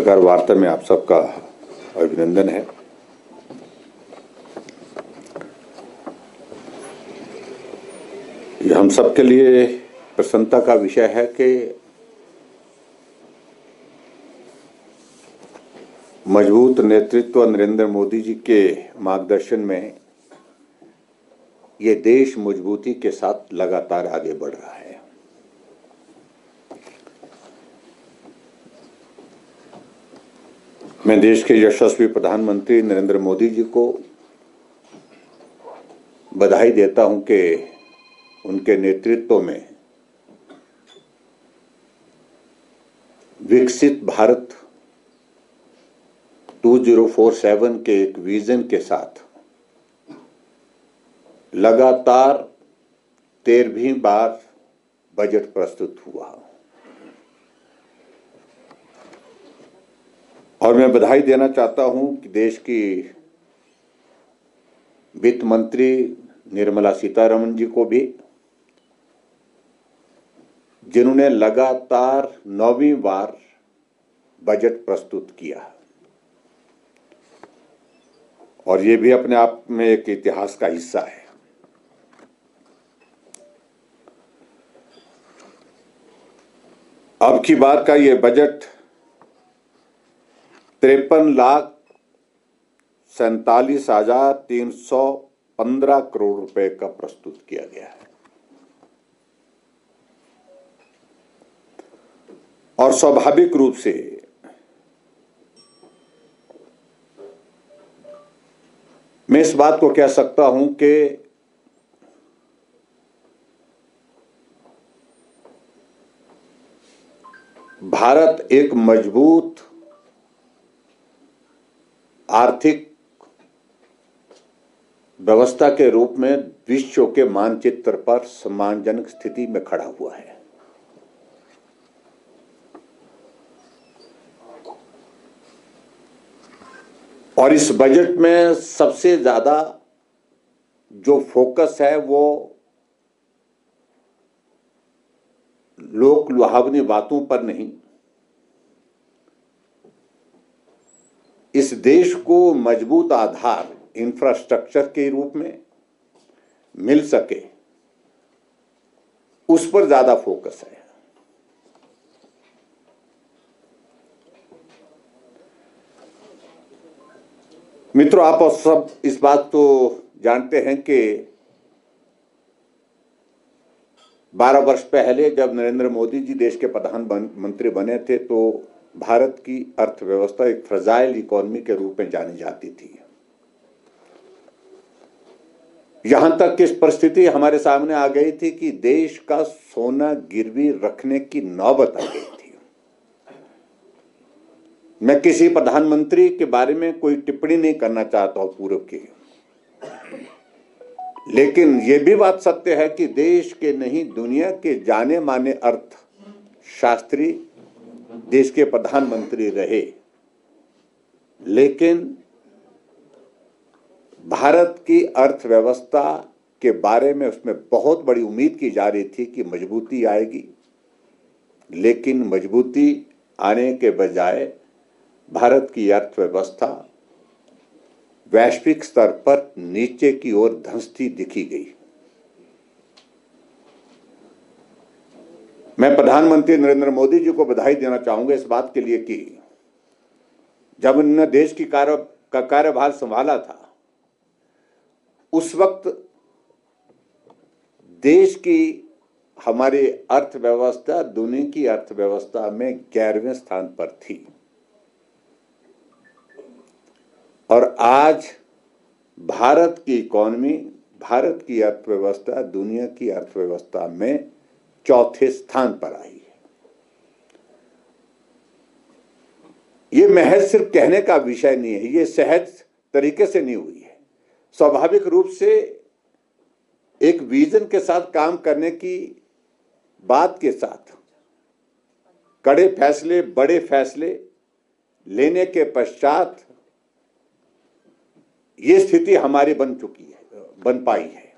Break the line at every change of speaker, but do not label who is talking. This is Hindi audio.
पत्रकार वार्ता में आप सबका अभिनंदन है। ये हम सबके लिए प्रसन्नता का विषय है कि मजबूत नेतृत्व नरेंद्र मोदी जी के मार्गदर्शन में ये देश मजबूती के साथ लगातार आगे बढ़ रहा है। मैं देश के यशस्वी प्रधानमंत्री नरेंद्र मोदी जी को बधाई देता हूं कि उनके नेतृत्व में विकसित भारत 2047 के एक विजन के साथ लगातार 13वीं बार बजट प्रस्तुत हुआ और मैं बधाई देना चाहता हूं कि देश की वित्त मंत्री निर्मला सीतारमण जी को भी, जिन्होंने लगातार 9वीं बार बजट प्रस्तुत किया और ये भी अपने आप में एक इतिहास का हिस्सा है। अब की बार का ये बजट 53,47,315 करोड़ रुपए का प्रस्तुत किया गया है और स्वाभाविक रूप से मैं इस बात को कह सकता हूं कि भारत एक मजबूत आर्थिक व्यवस्था के रूप में विश्व के मानचित्र पर सम्मानजनक स्थिति में खड़ा हुआ है। और इस बजट में सबसे ज्यादा जो फोकस है वो लोक लुभावनी बातों पर नहीं, इस देश को मजबूत आधार इंफ्रास्ट्रक्चर के रूप में मिल सके उस पर ज्यादा फोकस है। मित्रों, आप सब इस बात को जानते हैं कि 12 वर्ष पहले जब नरेंद्र मोदी जी देश के प्रधानमंत्री बने थे तो भारत की अर्थव्यवस्था एक फ्रजाइल इकोनॉमी के रूप में जानी जाती थी। यहां तक कि इस परिस्थिति हमारे सामने आ गई थी कि देश का सोना गिरवी रखने की नौबत आ गई थी। मैं किसी प्रधानमंत्री के बारे में कोई टिप्पणी नहीं करना चाहता हूं पूर्व की, लेकिन यह भी बात सत्य है कि देश के नहीं दुनिया के जाने माने अर्थशास्त्री देश के प्रधानमंत्री रहे, लेकिन भारत की अर्थव्यवस्था के बारे में उसमें बहुत बड़ी उम्मीद की जा रही थी कि मजबूती आएगी, लेकिन मजबूती आने के बजाय भारत की अर्थव्यवस्था वैश्विक स्तर पर नीचे की ओर धंसती दिखी गई। मैं प्रधानमंत्री नरेंद्र मोदी जी को बधाई देना चाहूंगा इस बात के लिए कि जब उन्होंने देश की कार्यभार संभाला था उस वक्त देश की हमारी अर्थव्यवस्था दुनिया की अर्थव्यवस्था में 11वें स्थान पर थी और आज भारत की इकोनॉमी, भारत की अर्थव्यवस्था दुनिया की अर्थव्यवस्था में 4थे स्थान पर आई है। ये महज सिर्फ कहने का विषय नहीं है, ये सहज तरीके से नहीं हुई है। स्वाभाविक रूप से एक विजन के साथ काम करने की बात के साथ कड़े फैसले, बड़े फैसले लेने के पश्चात ये स्थिति हमारी बन पाई है।